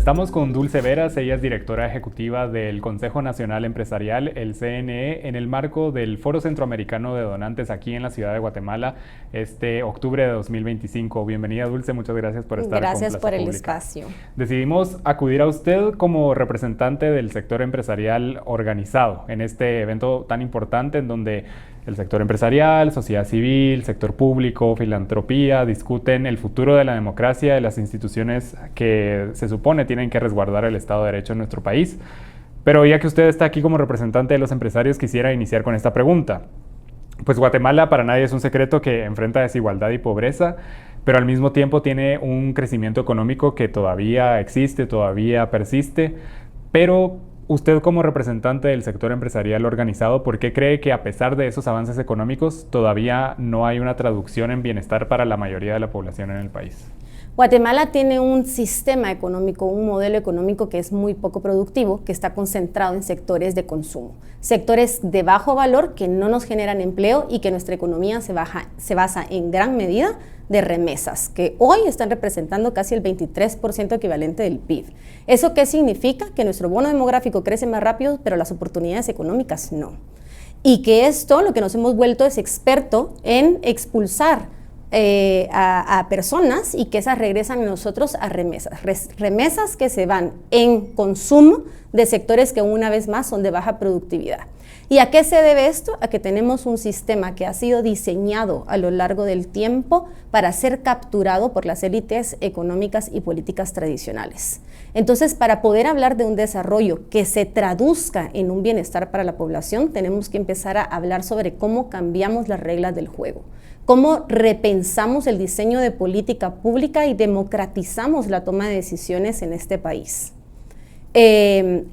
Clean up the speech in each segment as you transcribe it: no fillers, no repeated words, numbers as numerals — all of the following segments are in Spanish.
Estamos con Dulce Veras, ella es directora ejecutiva del Consejo Nacional Empresarial, el CNE, en el marco del Foro Centroamericano de Donantes aquí en la ciudad de Guatemala, este octubre de 2025. Bienvenida, Dulce, muchas gracias por estar con Plaza Gracias por el Pública. espacio. Decidimos acudir a usted como representante del sector empresarial organizado en este evento tan importante en donde el sector empresarial, sociedad civil, sector público, filantropía discuten el futuro de la democracia, de las instituciones que se supone tienen que resguardar el Estado de Derecho en nuestro país. Pero ya que usted está aquí como representante de los empresarios, quisiera iniciar con esta pregunta. Pues Guatemala para nadie es un secreto que enfrenta desigualdad y pobreza, pero al mismo tiempo tiene un crecimiento económico que todavía existe, todavía persiste, pero usted como representante del sector empresarial organizado, ¿por qué cree que a pesar de esos avances económicos todavía no hay una traducción en bienestar para la mayoría de la población en el país? Guatemala tiene un sistema económico, un modelo económico que es muy poco productivo, que está concentrado en sectores de consumo, sectores de bajo valor que no nos generan empleo y que nuestra economía se basa en gran medida de remesas, que hoy están representando casi el 23% equivalente del PIB. ¿Eso qué significa? Que nuestro bono demográfico crece más rápido, pero las oportunidades económicas no. Y que esto, lo que nos hemos vuelto es experto en expulsar a personas y que esas regresan a nosotros a remesas. Remesas que se van en consumo de sectores que una vez más son de baja productividad. ¿Y a qué se debe esto? A que tenemos un sistema que ha sido diseñado a lo largo del tiempo para ser capturado por las élites económicas y políticas tradicionales. Entonces, para poder hablar de un desarrollo que se traduzca en un bienestar para la población, tenemos que empezar a hablar sobre cómo cambiamos las reglas del juego, cómo repensamos el diseño de política pública y democratizamos la toma de decisiones en este país.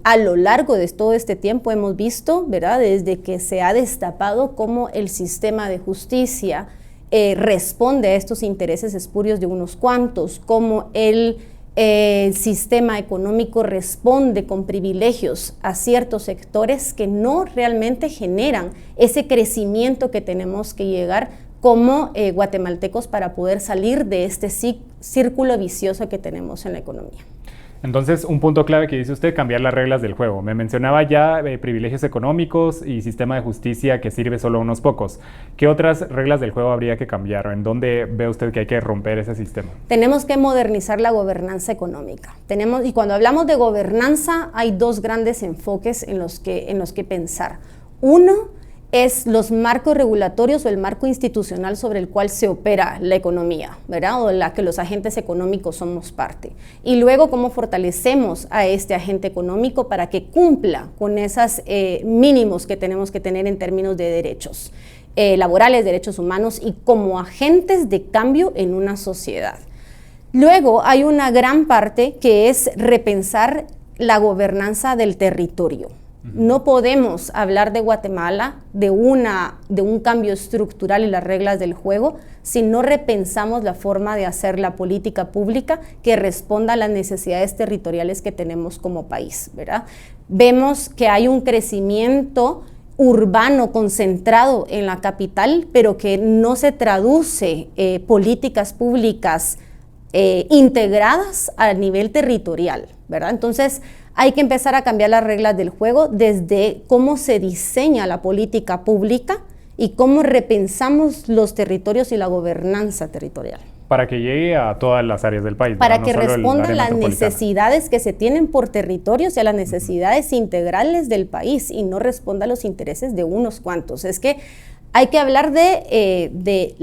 A lo largo de todo este tiempo hemos visto, ¿verdad?, desde que se ha destapado cómo el sistema de justicia responde a estos intereses espurios de unos cuantos, cómo el sistema económico responde con privilegios a ciertos sectores que no realmente generan ese crecimiento que tenemos que llegar como guatemaltecos para poder salir de este círculo vicioso que tenemos en la economía. Entonces, un punto clave que dice usted, cambiar las reglas del juego. Me mencionaba ya privilegios económicos y sistema de justicia que sirve solo a unos pocos. ¿Qué otras reglas del juego habría que cambiar? ¿En dónde ve usted que hay que romper ese sistema? Tenemos que modernizar la gobernanza económica. Y cuando hablamos de gobernanza, hay dos grandes enfoques en los que pensar. Uno es los marcos regulatorios o el marco institucional sobre el cual se opera la economía, ¿verdad? O la que los agentes económicos somos parte. Y luego, cómo fortalecemos a este agente económico para que cumpla con esos mínimos que tenemos que tener en términos de derechos laborales, derechos humanos y como agentes de cambio en una sociedad. Luego, hay una gran parte que es repensar la gobernanza del territorio. No podemos hablar de Guatemala, de un cambio estructural en las reglas del juego, si no repensamos la forma de hacer la política pública que responda a las necesidades territoriales que tenemos como país, ¿verdad? Vemos que hay un crecimiento urbano concentrado en la capital, pero que no se traduce políticas públicas integradas a nivel territorial, ¿verdad? Entonces, hay que empezar a cambiar las reglas del juego desde cómo se diseña la política pública y cómo repensamos los territorios y la gobernanza territorial. Para que llegue a todas las áreas del país. Para que responda a las necesidades que se tienen por territorios y a las necesidades integrales del país y no responda a los intereses de unos cuantos. Es que hay que hablar de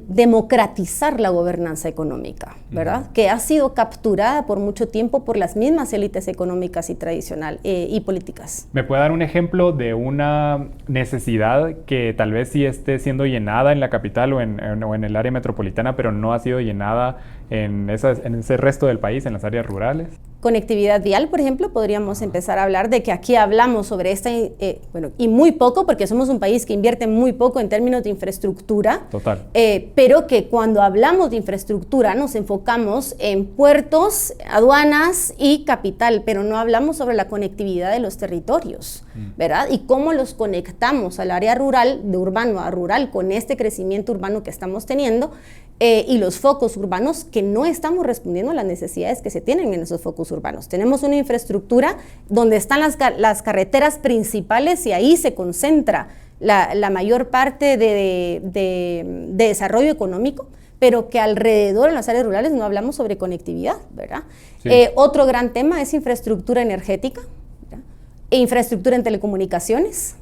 democratizar la gobernanza económica, ¿verdad? Que ha sido capturada por mucho tiempo por las mismas élites económicas y políticas. ¿Me puede dar un ejemplo de una necesidad que tal vez sí esté siendo llenada en la capital o en el área metropolitana, pero no ha sido llenada en ese resto del país, en las áreas rurales? Conectividad vial, por ejemplo, podríamos empezar a hablar de que aquí hablamos sobre esta, y muy poco, porque somos un país que invierte muy poco en términos de infraestructura. Total. Pero que cuando hablamos de infraestructura nos enfocamos en puertos, aduanas y capital, pero no hablamos sobre la conectividad de los territorios, ¿verdad? Y cómo los conectamos al área rural, de urbano a rural, con este crecimiento urbano que estamos teniendo, y los focos urbanos que no estamos respondiendo a las necesidades que se tienen en esos focos urbanos. urbanos. Tenemos una infraestructura donde están las carreteras principales y ahí se concentra la mayor parte de desarrollo económico, pero que alrededor en las áreas rurales no hablamos sobre conectividad, ¿verdad? Sí. Otro gran tema es infraestructura energética, ¿verdad? Infraestructura en telecomunicaciones,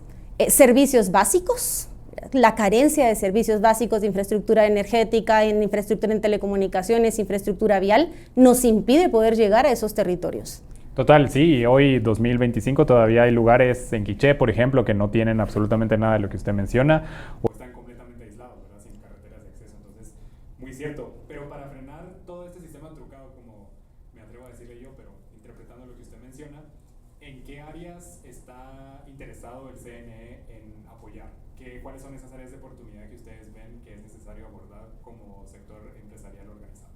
servicios básicos, la carencia de servicios básicos de infraestructura energética, en infraestructura en telecomunicaciones, infraestructura vial, nos impide poder llegar a esos territorios. Total, sí, hoy 2025 todavía hay lugares en Quiché, por ejemplo, que no tienen absolutamente nada de lo que usted menciona, o están completamente aislados, ¿verdad? Sin carreteras de acceso, entonces, muy cierto. Pero para frenar todo este sistema trucado, como me atrevo a decirle yo, pero interpretando lo que usted menciona, ¿en qué áreas está interesado el CNE en apoyar? ¿Cuáles son esas áreas de oportunidad que ustedes ven que es necesario abordar como sector empresarial organizado?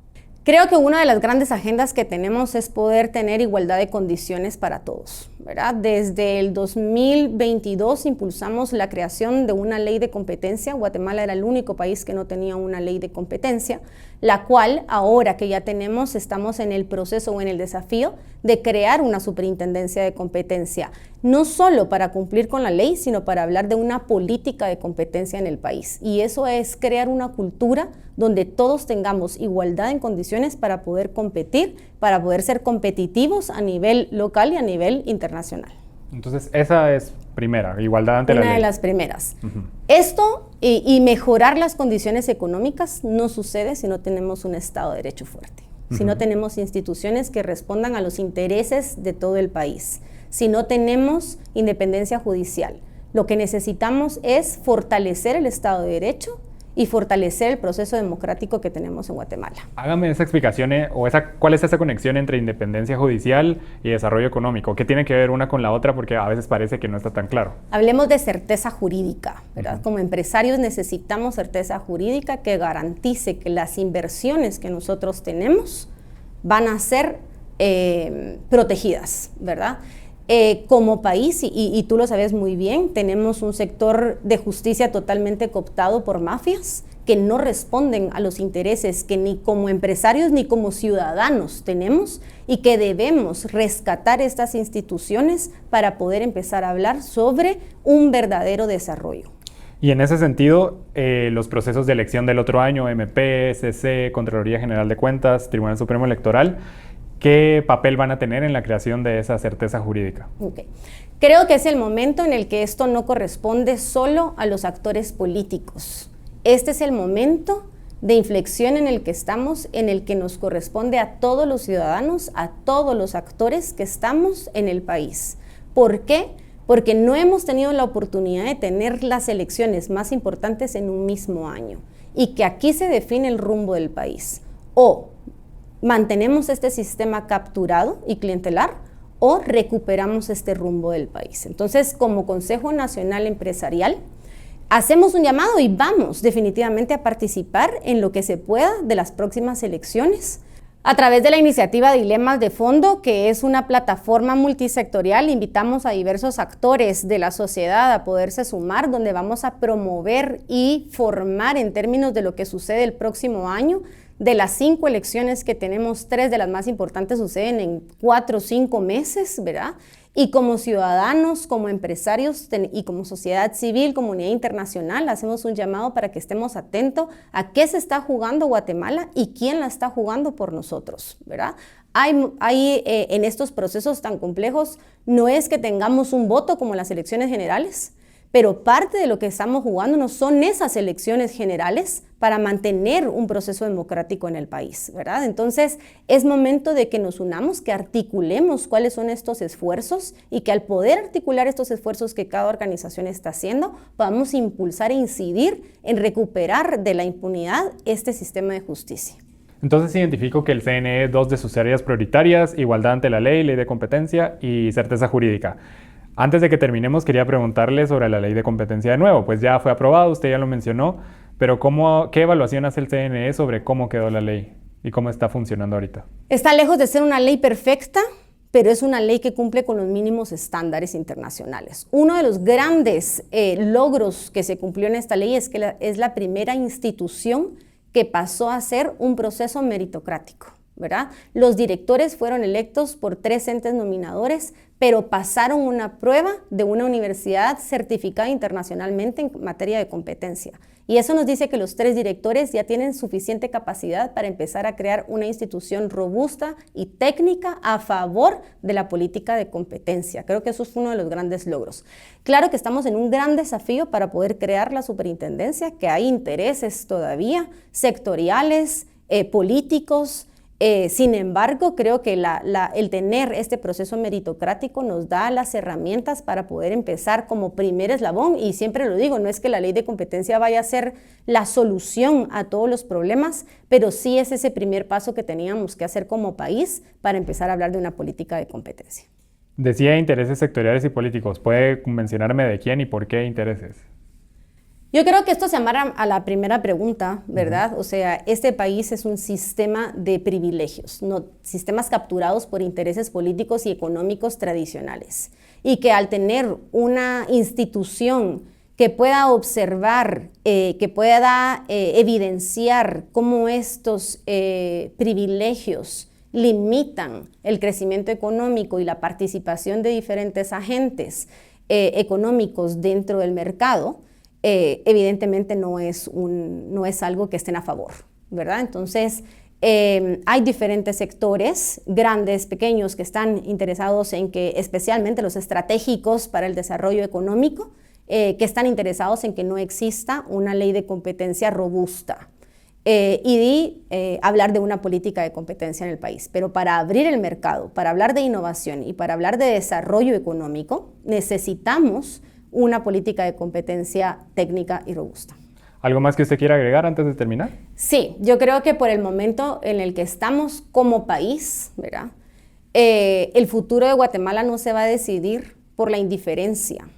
Creo que una de las grandes agendas que tenemos es poder tener igualdad de condiciones para todos, ¿verdad? Desde el 2022 impulsamos la creación de una ley de competencia. Guatemala era el único país que no tenía una ley de competencia, la cual ahora que ya tenemos, estamos en el proceso o en el desafío de crear una superintendencia de competencia, no solo para cumplir con la ley, sino para hablar de una política de competencia en el país. Y eso es crear una cultura donde todos tengamos igualdad en condiciones para poder competir, para poder ser competitivos a nivel local y a nivel internacional. Entonces, esa es primera, igualdad ante la ley. Una de las primeras. Esto y mejorar las condiciones económicas no sucede si no tenemos un Estado de Derecho fuerte, si no tenemos instituciones que respondan a los intereses de todo el país, si no tenemos independencia judicial. Lo que necesitamos es fortalecer el Estado de Derecho y fortalecer el proceso democrático que tenemos en Guatemala. Hágame esa explicación, ¿cuál es esa conexión entre independencia judicial y desarrollo económico? ¿Qué tiene que ver una con la otra? Porque a veces parece que no está tan claro. Hablemos de certeza jurídica, ¿verdad? Como empresarios necesitamos certeza jurídica que garantice que las inversiones que nosotros tenemos van a ser protegidas, ¿verdad? Como país, y tú lo sabes muy bien, tenemos un sector de justicia totalmente cooptado por mafias que no responden a los intereses que ni como empresarios ni como ciudadanos tenemos y que debemos rescatar estas instituciones para poder empezar a hablar sobre un verdadero desarrollo. Y en ese sentido, los procesos de elección del otro año, MP, CC, Contraloría General de Cuentas, Tribunal Supremo Electoral, ¿qué papel van a tener en la creación de esa certeza jurídica? Okay. Creo que es el momento en el que esto no corresponde solo a los actores políticos. Este es el momento de inflexión en el que estamos, en el que nos corresponde a todos los ciudadanos, a todos los actores que estamos en el país. ¿Por qué? Porque no hemos tenido la oportunidad de tener las elecciones más importantes en un mismo año y que aquí se define el rumbo del país. O mantenemos este sistema capturado y clientelar o recuperamos este rumbo del país. Entonces, como Consejo Nacional Empresarial, hacemos un llamado y vamos definitivamente a participar en lo que se pueda de las próximas elecciones. A través de la iniciativa Dilemas de Fondo, que es una plataforma multisectorial, invitamos a diversos actores de la sociedad a poderse sumar, donde vamos a promover y formar en términos de lo que sucede el próximo año. De las 5 elecciones que tenemos, 3 de las más importantes suceden en 4 o 5 meses, ¿verdad? Y como ciudadanos, como empresarios y como sociedad civil, comunidad internacional, hacemos un llamado para que estemos atentos a qué se está jugando Guatemala y quién la está jugando por nosotros, ¿verdad? Hay en estos procesos tan complejos, no es que tengamos un voto como en las elecciones generales, pero parte de lo que estamos jugándonos son esas elecciones generales para mantener un proceso democrático en el país, ¿verdad? Entonces, es momento de que nos unamos, que articulemos cuáles son estos esfuerzos y que al poder articular estos esfuerzos que cada organización está haciendo, podamos impulsar e incidir en recuperar de la impunidad este sistema de justicia. Entonces identifico que el CNE, 2 de sus áreas prioritarias, igualdad ante la ley de competencia y certeza jurídica. Antes de que terminemos, quería preguntarle sobre la ley de competencia de nuevo. Pues ya fue aprobado, usted ya lo mencionó, pero ¿qué evaluación hace el CNE sobre cómo quedó la ley y cómo está funcionando ahorita? Está lejos de ser una ley perfecta, pero es una ley que cumple con los mínimos estándares internacionales. Uno de los grandes logros que se cumplió en esta ley es que es la primera institución que pasó a ser un proceso meritocrático, ¿verdad? Los directores fueron electos por 3 entes nominadores, pero pasaron una prueba de una universidad certificada internacionalmente en materia de competencia. Y eso nos dice que los 3 directores ya tienen suficiente capacidad para empezar a crear una institución robusta y técnica a favor de la política de competencia. Creo que eso es uno de los grandes logros. Claro que estamos en un gran desafío para poder crear la superintendencia, que hay intereses todavía sectoriales, políticos. Sin embargo, creo que el tener este proceso meritocrático nos da las herramientas para poder empezar como primer eslabón, y siempre lo digo, no es que la ley de competencia vaya a ser la solución a todos los problemas, pero sí es ese primer paso que teníamos que hacer como país para empezar a hablar de una política de competencia. Decía intereses sectoriales y políticos. ¿Puede mencionarme de quién y por qué intereses? Yo creo que esto se amarra a la primera pregunta, ¿verdad? O sea, este país es un sistema de privilegios, no, sistemas capturados por intereses políticos y económicos tradicionales. Y que al tener una institución que pueda observar, que pueda evidenciar cómo estos privilegios limitan el crecimiento económico y la participación de diferentes agentes económicos dentro del mercado, evidentemente no es algo que estén a favor, ¿verdad? Entonces, hay diferentes sectores, grandes, pequeños, que están interesados en que, especialmente los estratégicos para el desarrollo económico, que están interesados en que no exista una ley de competencia robusta y hablar de una política de competencia en el país. Pero para abrir el mercado, para hablar de innovación y para hablar de desarrollo económico, necesitamos una política de competencia técnica y robusta. ¿Algo más que usted quiera agregar antes de terminar? Sí, yo creo que por el momento en el que estamos como país, ¿verdad? El futuro de Guatemala no se va a decidir por la indiferencia,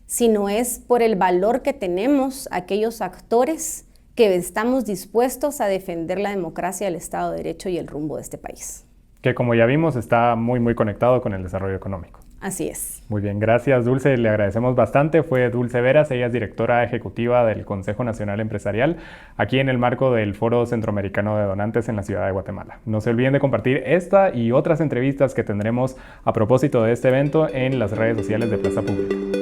sino es por el valor que tenemos aquellos actores que estamos dispuestos a defender la democracia, el Estado de Derecho y el rumbo de este país. Que, como ya vimos, está muy, muy conectado con el desarrollo económico. Así es. Muy bien, gracias Dulce, le agradecemos bastante. Fue Dulce Veras, ella es directora ejecutiva del Consejo Nacional Empresarial, aquí en el marco del Foro Centroamericano de Donantes en la ciudad de Guatemala. No se olviden de compartir esta y otras entrevistas que tendremos a propósito de este evento en las redes sociales de Plaza Pública.